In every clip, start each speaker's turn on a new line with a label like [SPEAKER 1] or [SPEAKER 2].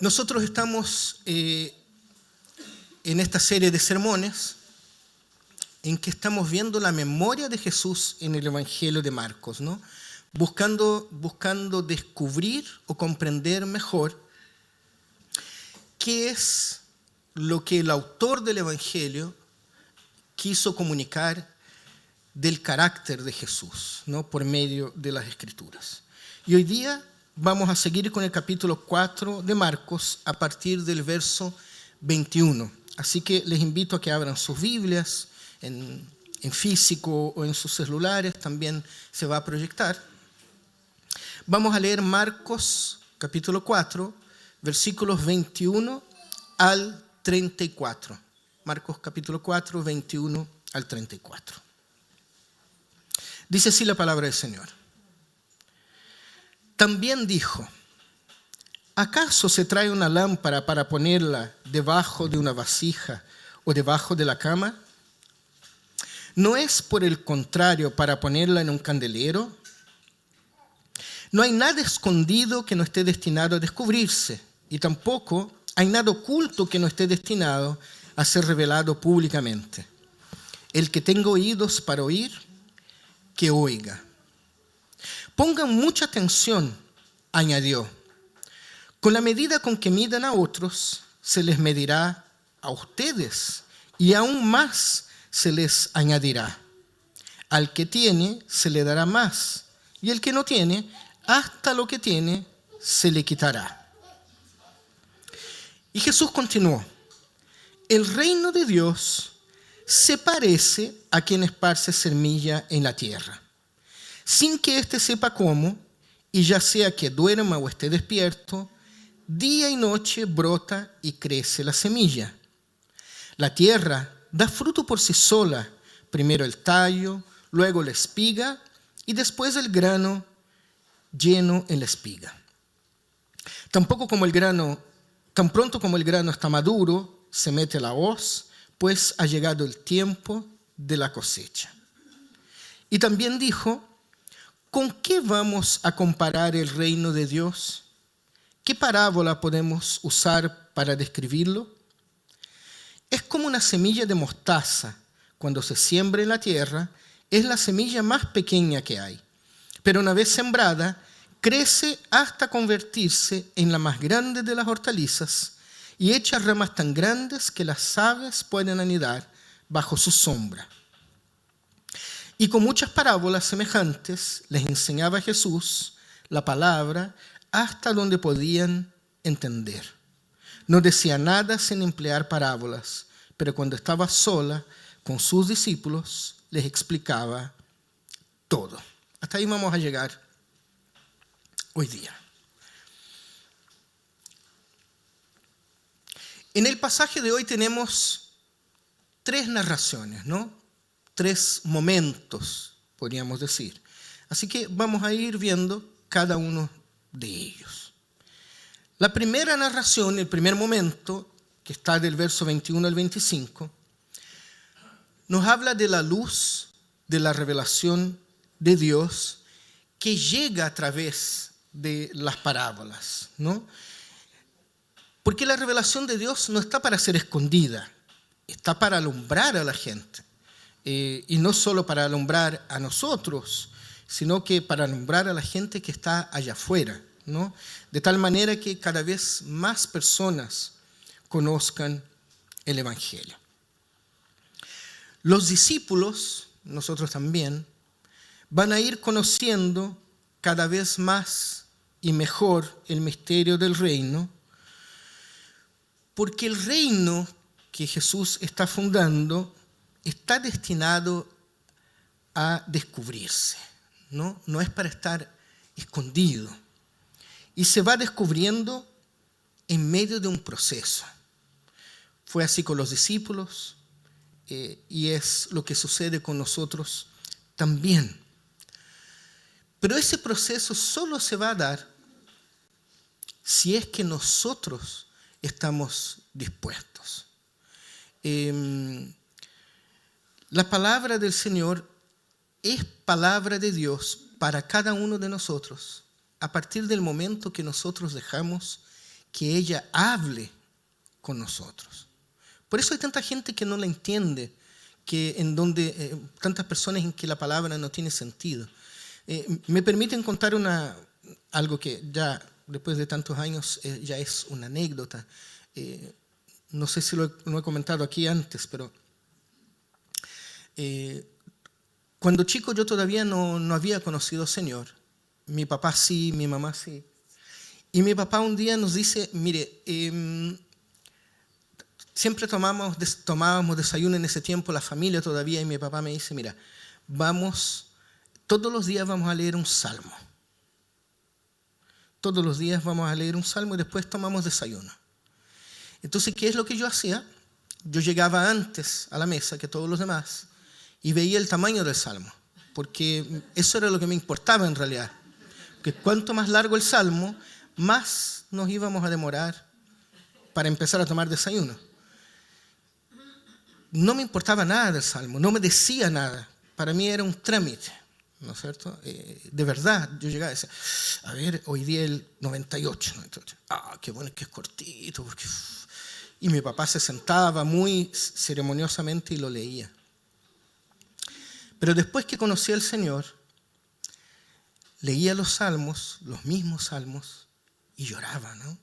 [SPEAKER 1] Nosotros estamos en esta serie de sermones en que estamos viendo la memoria de Jesús en el Evangelio de Marcos, ¿no? Buscando descubrir o comprender mejor qué es lo que el autor del Evangelio quiso comunicar del carácter de Jesús, ¿no? Por medio de las Escrituras. Y hoy día vamos a seguir con el capítulo 4 de Marcos a partir del verso 21. Así que les invito a que abran sus Biblias en físico o en sus celulares, también se va a proyectar. Vamos a leer Marcos capítulo 4, versículos 21 al 34. Marcos capítulo 4, 21 al 34. Dice así la palabra del Señor. También dijo: ¿acaso se trae una lámpara para ponerla debajo de una vasija o debajo de la cama? ¿No es por el contrario para ponerla en un candelero? No hay nada escondido que no esté destinado a descubrirse, y tampoco hay nada oculto que no esté destinado a ser revelado públicamente. El que tenga oídos para oír, que oiga. Pongan mucha atención, añadió. Con la medida con que midan a otros, se les medirá a ustedes, y aún más se les añadirá. Al que tiene, se le dará más, y el que no tiene, hasta lo que tiene, se le quitará. Y Jesús continuó: el reino de Dios se parece a quien esparce semilla en la tierra, sin que éste sepa cómo, y ya sea que duerma o esté despierto, día y noche brota y crece la semilla. La tierra da fruto por sí sola, primero el tallo, luego la espiga y después el grano lleno en la espiga. Tan pronto como el grano está maduro, se mete la hoz, pues ha llegado el tiempo de la cosecha. Y también dijo: ¿con qué vamos a comparar el reino de Dios? ¿Qué parábola podemos usar para describirlo? Es como una semilla de mostaza. Cuando se siembra en la tierra, es la semilla más pequeña que hay. Pero una vez sembrada, crece hasta convertirse en la más grande de las hortalizas y echa ramas tan grandes que las aves pueden anidar bajo su sombra. Y con muchas parábolas semejantes les enseñaba Jesús la palabra hasta donde podían entender. No decía nada sin emplear parábolas, pero cuando estaba sola con sus discípulos les explicaba todo. Hasta ahí vamos a llegar hoy día. En el pasaje de hoy tenemos tres narraciones, ¿no? Tres momentos, podríamos decir. Así que vamos a ir viendo cada uno de ellos. La primera narración, el primer momento, que está del verso 21 al 25, nos habla de la luz de la revelación de Dios que llega a través de las parábolas, ¿no? Porque la revelación de Dios no está para ser escondida, está para alumbrar a la gente. Y no solo para alumbrar a nosotros, sino que para alumbrar a la gente que está allá afuera, ¿no? De tal manera que cada vez más personas conozcan el Evangelio. Los discípulos, nosotros también, van a ir conociendo cada vez más y mejor el misterio del reino, porque el reino que Jesús está fundando está destinado a descubrirse, ¿no? No es para estar escondido. Y se va descubriendo en medio de un proceso. Fue así con los discípulos y es lo que sucede con nosotros también. Pero ese proceso solo se va a dar si es que nosotros estamos dispuestos. La palabra del Señor es palabra de Dios para cada uno de nosotros a partir del momento que nosotros dejamos que ella hable con nosotros. Por eso hay tanta gente que no la entiende, que en donde tantas personas en que la palabra no tiene sentido. Me permiten contar algo que ya después de tantos años ya es una anécdota. No sé si lo he comentado aquí antes, pero cuando chico yo todavía no había conocido al Señor. Mi papá sí, mi mamá sí. Y mi papá un día nos dice, mire, siempre tomábamos desayuno en ese tiempo, la familia todavía, y mi papá me dice, mira, todos los días vamos a leer un salmo. Todos los días vamos a leer un salmo y después tomamos desayuno. Entonces, ¿qué es lo que yo hacía? Yo llegaba antes a la mesa que todos los demás y veía el tamaño del salmo, porque eso era lo que me importaba en realidad. Que cuanto más largo el salmo, más nos íbamos a demorar para empezar a tomar desayuno. No me importaba nada del salmo, no me decía nada. Para mí era un trámite, ¿no es cierto? De verdad, yo llegaba y decía, a ver, hoy día el 98. Qué bueno que es cortito. Y mi papá se sentaba muy ceremoniosamente y lo leía. Pero después que conocí al Señor, leía los salmos, los mismos salmos, y lloraba, ¿no?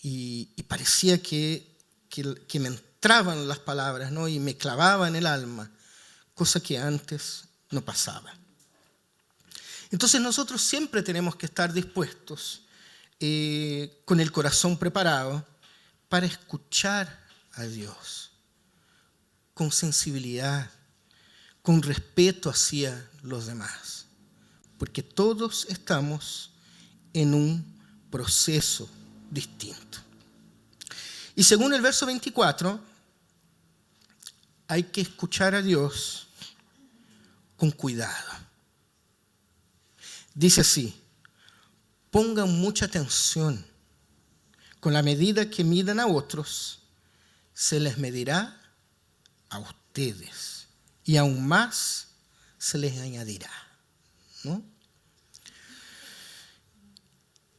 [SPEAKER 1] Y parecía que me entraban las palabras, ¿no? Y me clavaban en el alma, cosa que antes no pasaba. Entonces nosotros siempre tenemos que estar dispuestos, con el corazón preparado, para escuchar a Dios, con sensibilidad, con respeto hacia los demás, porque todos estamos en un proceso distinto. Y según el verso 24, hay que escuchar a Dios con cuidado. Dice así, pongan mucha atención, con la medida que midan a otros, se les medirá a ustedes, y aún más se les añadirá, ¿no?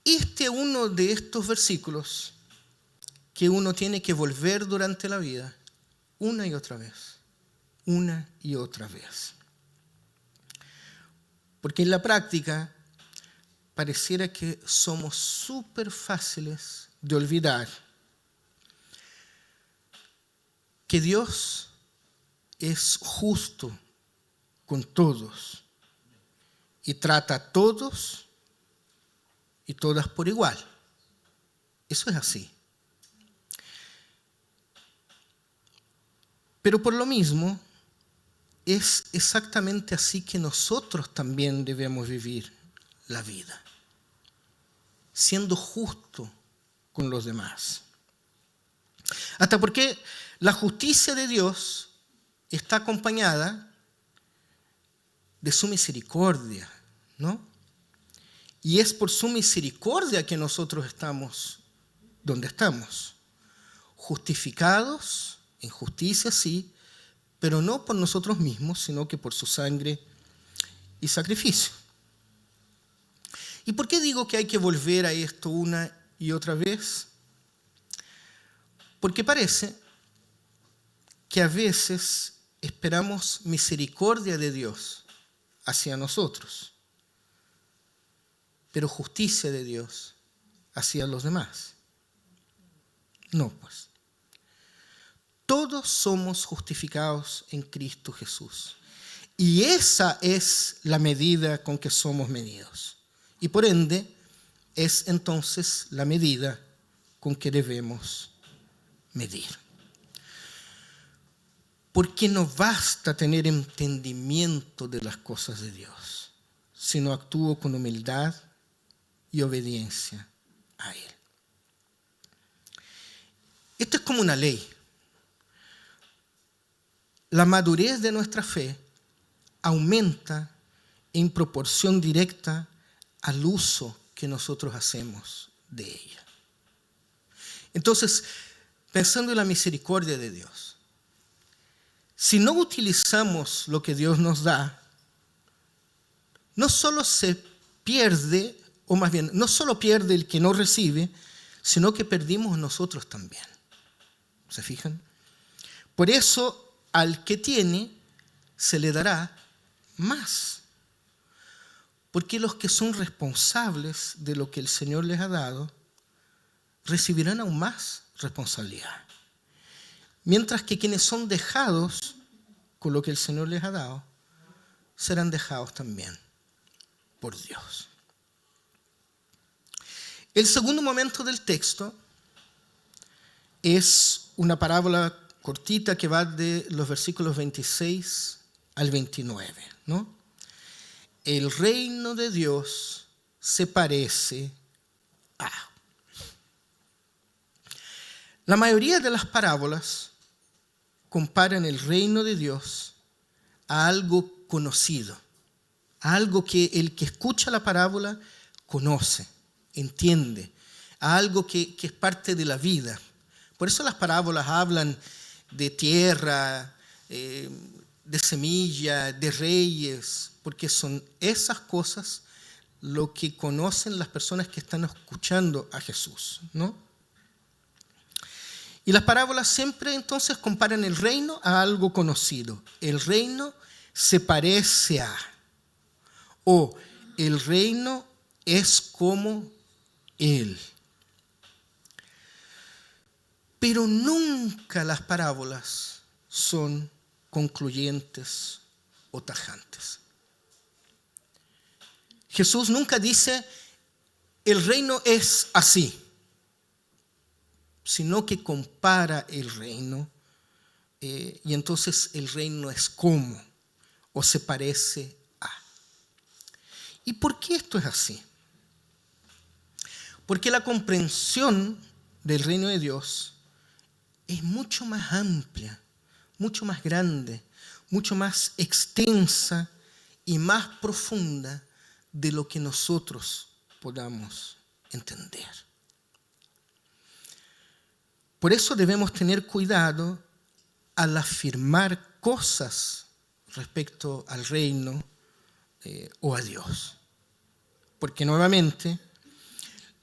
[SPEAKER 1] Este es uno de estos versículos que uno tiene que volver durante la vida una y otra vez. Porque en la práctica pareciera que somos súper fáciles de olvidar que Dios es justo con todos y trata a todos y todas por igual. Eso es así. Pero por lo mismo, es exactamente así que nosotros también debemos vivir la vida, siendo justo con los demás. Hasta porque la justicia de Dios está acompañada de su misericordia, ¿no? Y es por su misericordia que nosotros estamos donde estamos, justificados en justicia, sí, pero no por nosotros mismos, sino que por su sangre y sacrificio. ¿Y por qué digo que hay que volver a esto una y otra vez? Porque parece que a veces esperamos misericordia de Dios hacia nosotros, pero justicia de Dios hacia los demás. No, pues. Todos somos justificados en Cristo Jesús. Y esa es la medida con que somos medidos. Y por ende, es entonces la medida con que debemos medir. Porque no basta tener entendimiento de las cosas de Dios, sino actúo con humildad y obediencia a Él. Esto es como una ley. La madurez de nuestra fe aumenta en proporción directa al uso que nosotros hacemos de ella. Entonces, pensando en la misericordia de Dios, si no utilizamos lo que Dios nos da, no solo se pierde, o más bien, no solo pierde el que no recibe, sino que perdimos nosotros también. ¿Se fijan? Por eso, al que tiene, se le dará más. Porque los que son responsables de lo que el Señor les ha dado, recibirán aún más responsabilidad. Mientras que quienes son dejados con lo que el Señor les ha dado, serán dejados también por Dios. El segundo momento del texto es una parábola cortita que va de los versículos 26 al 29, ¿no? El reino de Dios se parece a. La mayoría de las parábolas comparan el reino de Dios a algo conocido, a algo que el que escucha la parábola conoce, entiende, a algo que es parte de la vida. Por eso las parábolas hablan de tierra, de semilla, de reyes, porque son esas cosas lo que conocen las personas que están escuchando a Jesús, ¿no? Y las parábolas siempre entonces comparan el reino a algo conocido. El reino se parece a, o el reino es como Él. Pero nunca las parábolas son concluyentes o tajantes. Jesús nunca dice, el reino es así, sino que compara el reino y entonces el reino es como o se parece a. ¿Y por qué esto es así? Porque la comprensión del reino de Dios es mucho más amplia, mucho más grande, mucho más extensa y más profunda de lo que nosotros podamos entender. Por eso debemos tener cuidado al afirmar cosas respecto al reino o a Dios. Porque nuevamente,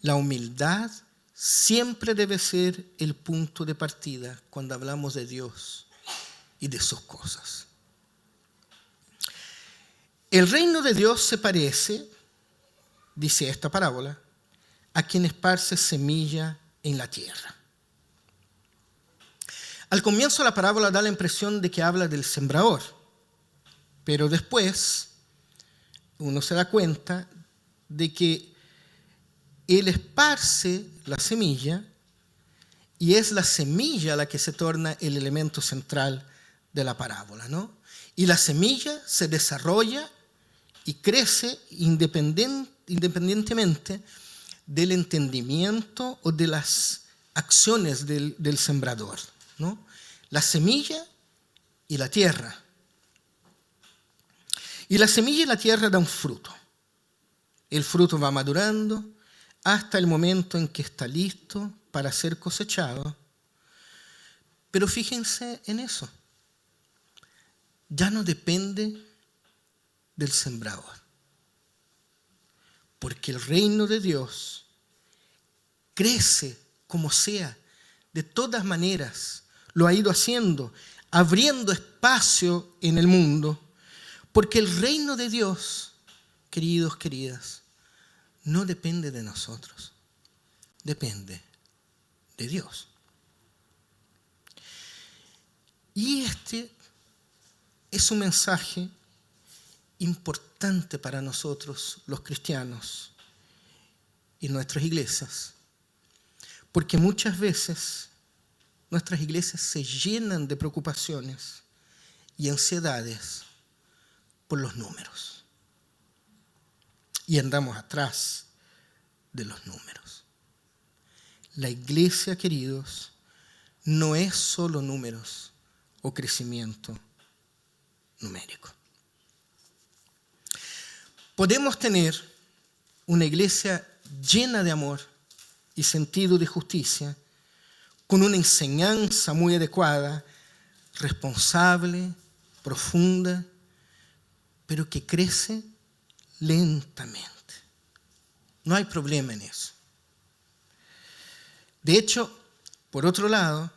[SPEAKER 1] la humildad siempre debe ser el punto de partida cuando hablamos de Dios y de sus cosas. El reino de Dios se parece, dice esta parábola, a quien esparce semilla en la tierra. Al comienzo la parábola da la impresión de que habla del sembrador, pero después uno se da cuenta de que él esparce la semilla y es la semilla la que se torna el elemento central de la parábola, ¿no? Y la semilla se desarrolla y crece independientemente del entendimiento o de las acciones del sembrador, ¿no? La semilla y la tierra. Y la semilla y la tierra dan fruto. El fruto va madurando hasta el momento en que está listo para ser cosechado. Pero fíjense en eso. Ya no depende del sembrador. Porque el reino de Dios crece como sea, de todas maneras. Lo ha ido haciendo, abriendo espacio en el mundo. Porque el reino de Dios, queridos, queridas, no depende de nosotros, depende de Dios. Y este es un mensaje importante para nosotros, los cristianos, y nuestras iglesias, porque muchas veces nuestras iglesias se llenan de preocupaciones y ansiedades por los números. Y andamos atrás de los números. La iglesia, queridos, no es solo números o crecimiento numérico. Podemos tener una iglesia llena de amor y sentido de justicia, con una enseñanza muy adecuada, responsable, profunda, pero que crece lentamente. No hay problema en eso. De hecho, por otro lado,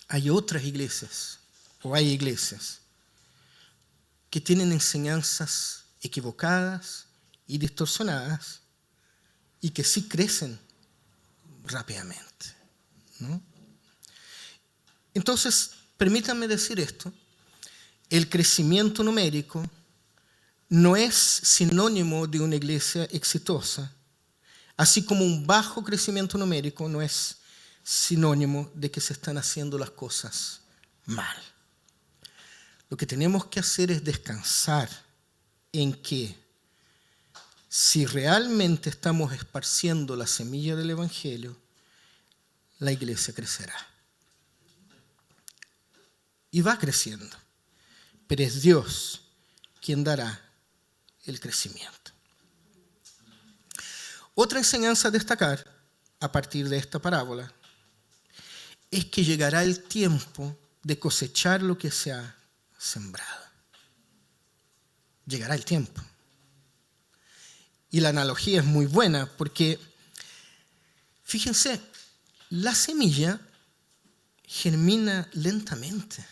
[SPEAKER 1] hay otras iglesias, o hay iglesias, que tienen enseñanzas equivocadas y distorsionadas y que sí crecen rápidamente, ¿no? Entonces, permítanme decir esto: el crecimiento numérico no es sinónimo de una iglesia exitosa, así como un bajo crecimiento numérico no es sinónimo de que se están haciendo las cosas mal. Lo que tenemos que hacer es descansar en que si realmente estamos esparciendo la semilla del Evangelio, la iglesia crecerá. Y va creciendo, pero es Dios quien dará el crecimiento. Otra enseñanza a destacar a partir de esta parábola es que llegará el tiempo de cosechar lo que se ha sembrado. Llegará el tiempo. Y la analogía es muy buena porque, fíjense, la semilla germina lentamente.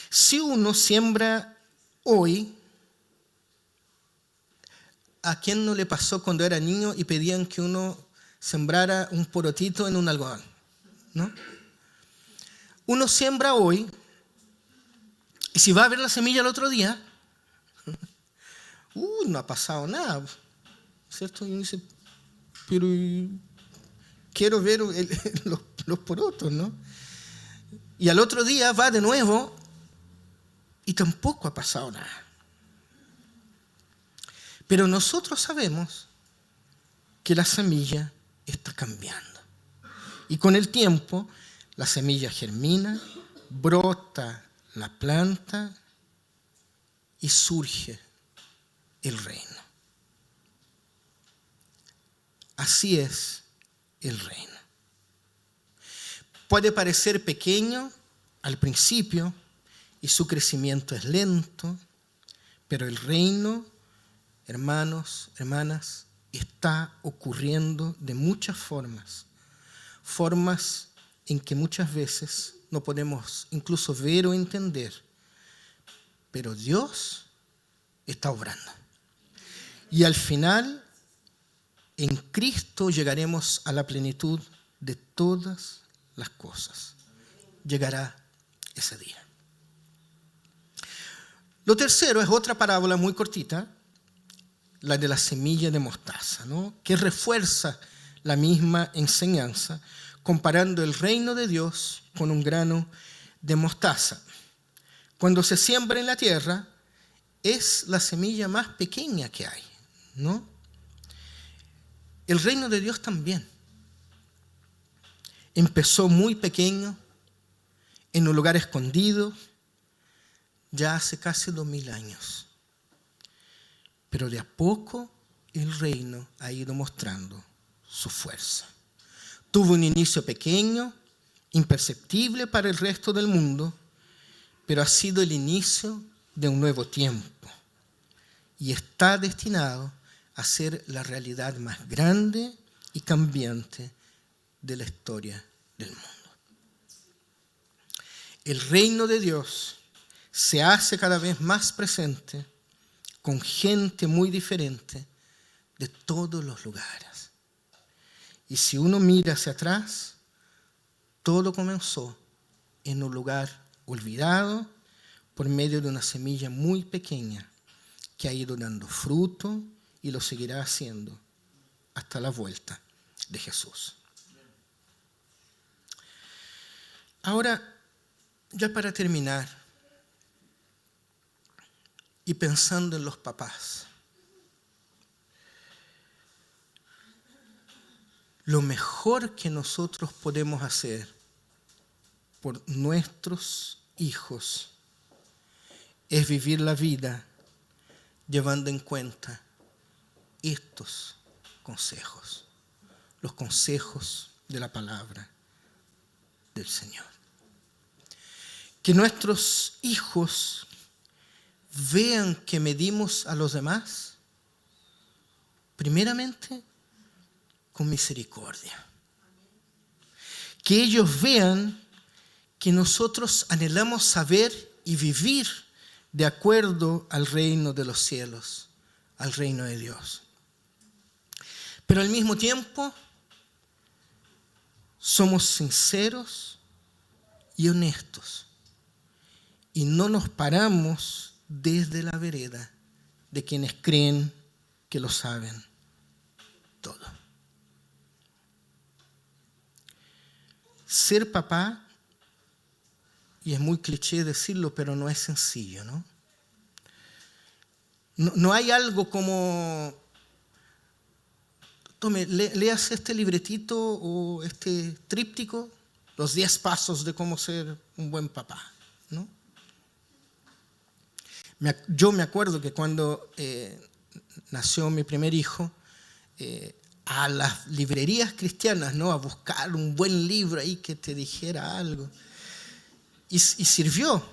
[SPEAKER 1] Si uno siembra hoy, ¿a quién no le pasó cuando era niño y pedían que uno sembrara un porotito en un algodón? ¿No? Uno siembra hoy y si va a ver la semilla el otro día, no ha pasado nada, ¿cierto? Y uno dice, pero quiero ver los porotos, ¿no? Y al otro día va de nuevo y tampoco ha pasado nada. Pero nosotros sabemos que la semilla está cambiando. Y con el tiempo, la semilla germina, brota la planta y surge el reino. Así es el reino. Puede parecer pequeño al principio y su crecimiento es lento, pero el reino, hermanos, hermanas, está ocurriendo de muchas formas. Formas en que muchas veces no podemos incluso ver o entender, pero Dios está obrando. Y al final, en Cristo llegaremos a la plenitud de todas las cosas. Llegará ese día. Lo tercero es otra parábola muy cortita, la de la semilla de mostaza, ¿no? Que refuerza la misma enseñanza, comparando el reino de Dios con un grano de mostaza. Cuando se siembra en la tierra, es la semilla más pequeña que hay, ¿no? El reino de Dios también empezó muy pequeño, en un lugar escondido, ya hace casi 2000 años. Pero de a poco el reino ha ido mostrando su fuerza. Tuvo un inicio pequeño, imperceptible para el resto del mundo, pero ha sido el inicio de un nuevo tiempo y está destinado a ser la realidad más grande y cambiante de la historia del mundo. El reino de Dios se hace cada vez más presente con gente muy diferente de todos los lugares. Y si uno mira hacia atrás, todo comenzó en un lugar olvidado por medio de una semilla muy pequeña que ha ido dando fruto y lo seguirá haciendo hasta la vuelta de Jesús. Ahora, ya para terminar, y pensando en los papás, lo mejor que nosotros podemos hacer por nuestros hijos es vivir la vida llevando en cuenta estos consejos, los consejos de la palabra del Señor. Que nuestros hijos vean que medimos a los demás, primeramente, con misericordia. Que ellos vean que nosotros anhelamos saber y vivir de acuerdo al reino de los cielos, al reino de Dios. Pero al mismo tiempo somos sinceros y honestos y no nos paramos desde la vereda de quienes creen que lo saben todo. Ser papá, y es muy cliché decirlo, pero no es sencillo, ¿no? No hay algo como, tome, léase este libretito o este tríptico, los 10 pasos de cómo ser un buen papá, ¿no? Yo me acuerdo que cuando nació mi primer hijo, a las librerías cristianas, ¿no? A buscar un buen libro ahí que te dijera algo. Y sirvió,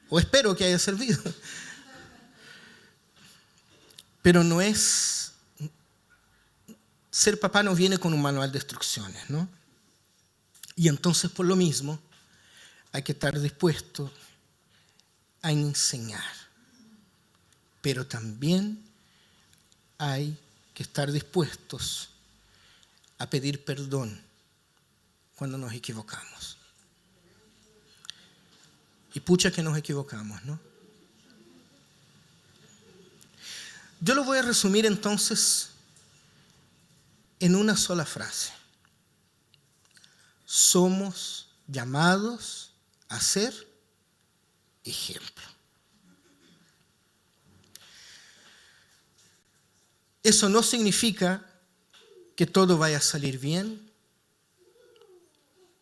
[SPEAKER 1] o espero que haya servido. Pero no es... Ser papá no viene con un manual de instrucciones, ¿no? Y entonces, por lo mismo, hay que estar dispuesto a enseñar. Pero también hay que estar dispuestos a pedir perdón cuando nos equivocamos. Y pucha que nos equivocamos, ¿no? Yo lo voy a resumir entonces en una sola frase. Somos llamados a ser ejemplo. Eso no significa que todo vaya a salir bien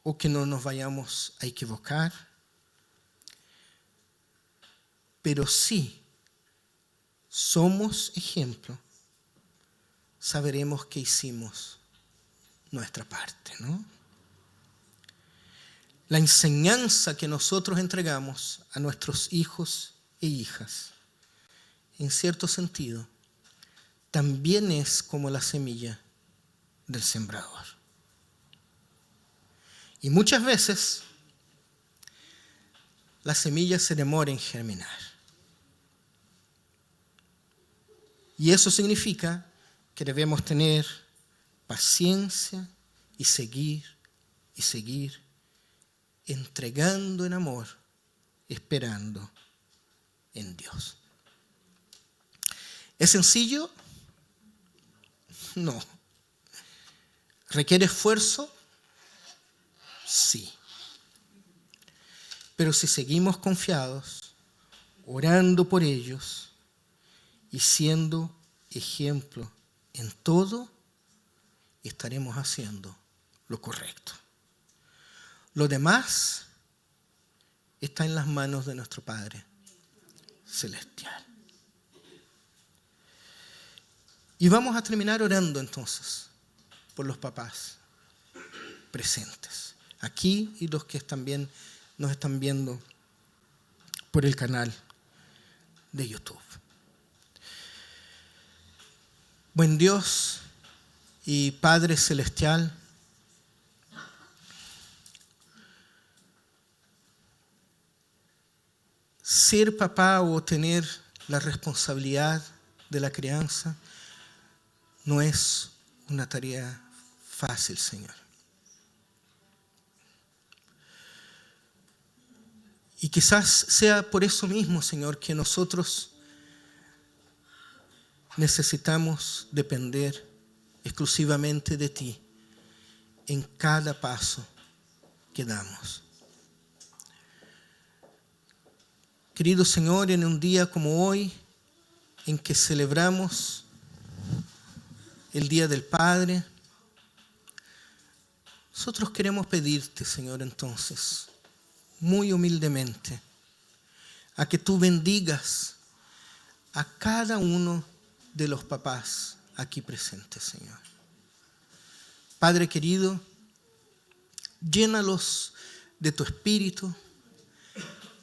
[SPEAKER 1] o que no nos vayamos a equivocar, pero sí somos ejemplo, sabremos que hicimos nuestra parte, ¿no? La enseñanza que nosotros entregamos a nuestros hijos e hijas, en cierto sentido, también es como la semilla del sembrador. Y muchas veces la semilla se demora en germinar. Y eso significa que debemos tener paciencia y seguir entregando en amor, esperando en Dios. ¿Es sencillo? No. ¿Requiere esfuerzo? Sí. Pero si seguimos confiados, orando por ellos y siendo ejemplo en todo, estaremos haciendo lo correcto. Lo demás está en las manos de nuestro Padre Celestial. Y vamos a terminar orando entonces por los papás presentes aquí y los que también nos están viendo por el canal de YouTube. Buen Dios y Padre Celestial, ser papá o tener la responsabilidad de la crianza no es una tarea fácil, Señor. Y quizás sea por eso mismo, Señor, que nosotros necesitamos depender exclusivamente de ti en cada paso que damos. Querido Señor, en un día como hoy, en que celebramos el Día del Padre, nosotros queremos pedirte, Señor, entonces, muy humildemente, a que tú bendigas a cada uno de los papás aquí presentes, Señor. Padre querido, llénalos de tu espíritu,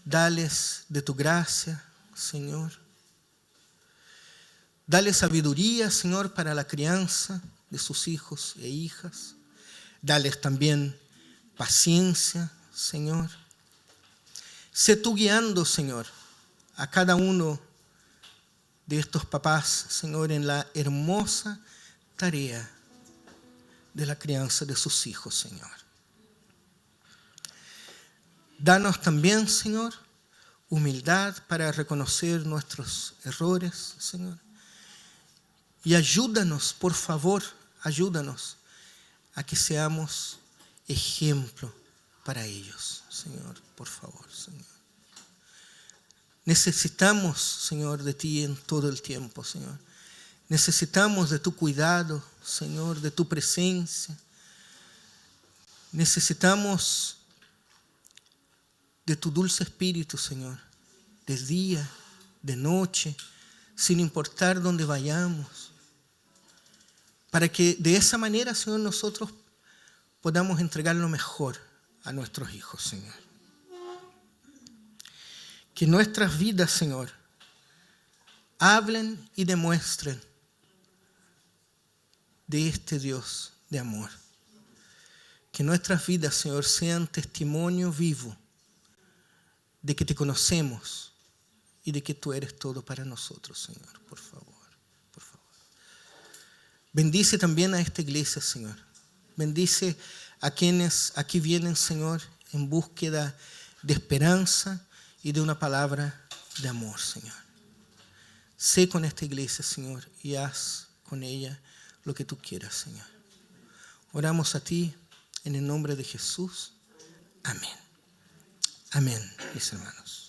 [SPEAKER 1] dales de tu gracia, Señor. Dale sabiduría, Señor, para la crianza de sus hijos e hijas. Dales también paciencia, Señor. Sé tú guiando, Señor, a cada uno de estos papás, Señor, en la hermosa tarea de la crianza de sus hijos, Señor. Danos también, Señor, humildad para reconocer nuestros errores, Señor. Y ayúdanos, por favor, ayúdanos a que seamos ejemplo para ellos, Señor, por favor, Señor. Necesitamos, Señor, de ti en todo el tiempo, Señor. Necesitamos de tu cuidado, Señor, de tu presencia. Necesitamos de tu dulce espíritu, Señor, de día, de noche, sin importar dónde vayamos, para que de esa manera, Señor, nosotros podamos entregar lo mejor a nuestros hijos, Señor. Que nuestras vidas, Señor, hablen y demuestren de este Dios de amor. Que nuestras vidas, Señor, sean testimonio vivo de que te conocemos y de que tú eres todo para nosotros, Señor. Por favor, por favor. Bendice también a esta iglesia, Señor. Bendice a quienes aquí vienen, Señor, en búsqueda de esperanza y de una palabra de amor, Señor. Sé con esta iglesia, Señor, y haz con ella lo que tú quieras, Señor. Oramos a ti en el nombre de Jesús. Amén. Amén, mis hermanos.